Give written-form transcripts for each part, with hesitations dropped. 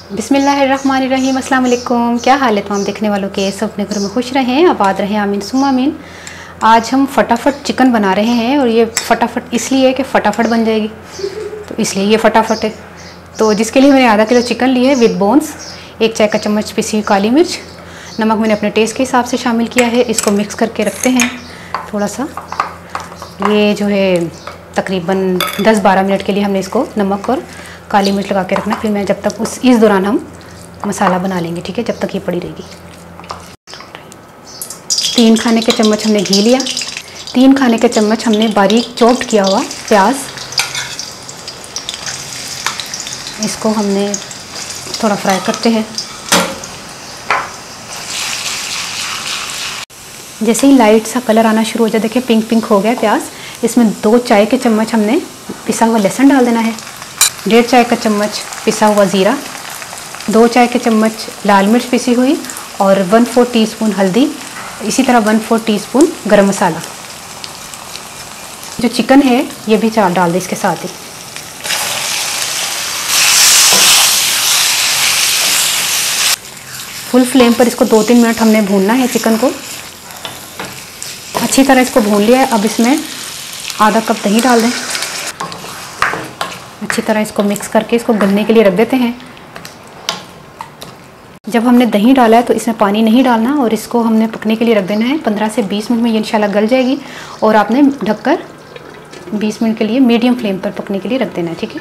बिस्मिल्लाहिर्रहमानिर्रहीम, अस्सलाम वालेकुम। क्या हाल है तमाम देखने वालों के? सब अपने घरों में खुश रहें, आबाद रहें, आमीन सुम्मा आमीन। आज हम फटाफट चिकन बना रहे हैं और ये फटाफट इसलिए कि फ़टाफट बन जाएगी, तो इसलिए ये फटाफट है। तो जिसके लिए मैंने आधा किलो चिकन लिया है विद बोन्स, 1 चाय का चम्मच पिसी हुई काली मिर्च, नमक मैंने अपने टेस्ट के हिसाब से शामिल किया है। इसको मिक्स करके रखते हैं थोड़ा सा। ये जो है तकरीबन 10-12 मिनट के लिए हमने इसको नमक और काली मिर्च लगा के रखना। फिर मैं जब तक इस दौरान हम मसाला बना लेंगे, ठीक है, जब तक ये पड़ी रहेगी। 3 खाने के चम्मच हमने घी लिया, 3 खाने के चम्मच हमने बारीक चॉप्ड किया हुआ प्याज, इसको हमने थोड़ा फ्राई करते हैं। जैसे ही लाइट सा कलर आना शुरू हो जाए, देखिए पिंक पिंक हो गया प्याज, इसमें 2 चाय के चम्मच हमने पिसा हुआ लहसुन डाल देना है, 1.5 चाय का चम्मच पिसा हुआ ज़ीरा, 2 चाय के चम्मच लाल मिर्च पिसी हुई और 1/4 टीस्पून हल्दी, इसी तरह 1/4 टीस्पून गरम मसाला। जो चिकन है ये भी डाल दें इसके साथ ही। फुल फ्लेम पर इसको 2-3 मिनट हमने भूनना है चिकन को। अच्छी तरह इसको भून लिया है। अब इसमें आधा कप दही डाल दें। अच्छी तरह इसको मिक्स करके इसको गलने के लिए रख देते हैं। जब हमने दही डाला है तो इसमें पानी नहीं डालना और इसको हमने पकने के लिए रख देना है। 15 से 20 मिनट में ये इंशाल्लाह गल जाएगी और आपने ढककर 20 मिनट के लिए मीडियम फ्लेम पर पकने के लिए रख देना है, ठीक है।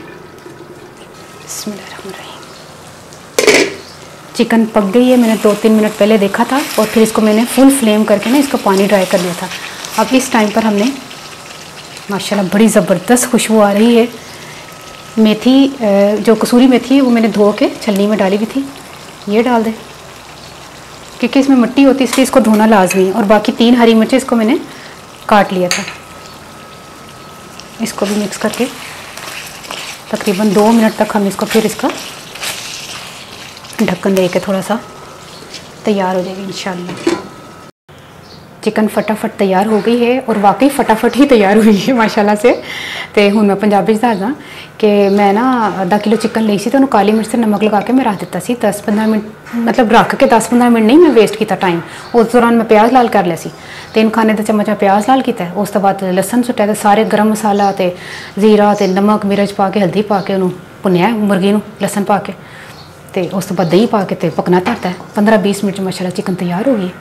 बिस्मिल्लाहिर्रहमानिर्रहीम। चिकन पक गई है, मैंने 2-3 मिनट पहले देखा था और फिर इसको मैंने फुल फ्लेम करके ना इसका पानी ड्राई कर लिया था। अब इस टाइम पर हमने माशाल्लाह बड़ी ज़बरदस्त खुशबू आ रही है। मेथी, जो कसूरी मेथी है वो मैंने धो के छलनी में डाली हुई थी, ये डाल दें क्योंकि इसमें मिट्टी होती है, इसलिए इसको धोना लाजमी है। और बाकी 3 हरी मिर्चें इसको मैंने काट लिया था। इसको भी मिक्स करके तकरीबन 2 मिनट तक हम इसको फिर इसका ढक्कन दे के थोड़ा सा तैयार हो जाएगी इंशाल्लाह। चिकन फटाफट तैयार हो गई है और वाकई फटाफट ही तैयार हुई है माशाल्लाह से। तो हूँ मैं पंजाबी दसदा कि मैं ना आधा किलो चिकन ली सी, तो उन्होंने काली मिर्च से नमक लगा के मैं रख दिता सी 10-15 मिनट, मतलब रख के 10-15 मिनट नहीं मैं वेस्ट किया टाइम। उस दौरान मैं प्याज लाल कर लिया सी, 3 खाने का चम्मच मैं प्याज लाल किया। उस तो बाद लसन सुट्टिया, तो सारे गर्म मसाला तो जीरा तो नमक मिर्च पा के हल्दी पा के उन्होंने भुनिया मुर्गी नूं लसन पा के, तो उस तो बाद दही पा के तो पकना धरता है। 15-20 मिनट माशाल्लाह चिकन तैयार हो गई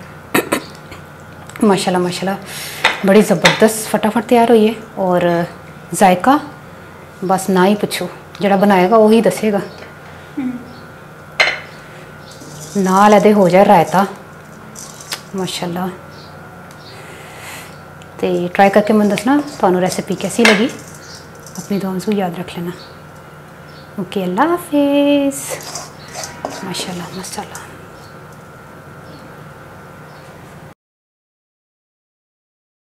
माशाल्लाह माशाल्लाह, बड़ी ज़बरदस्त फटाफट तैयार हुई है। और जायका बस ना ही पूछो, जड़ा बनाएगा वही दसेगा। नाल एदे हो जाए रायता माशाल्लाह। तो ट्राई करके मैं दसना तुहानू रेसिपी कैसी लगी। अपनी दुआओं से याद रख लेना। ओके, अल्लाह हाफिज़। माशाल्लाह माशाल्लाह।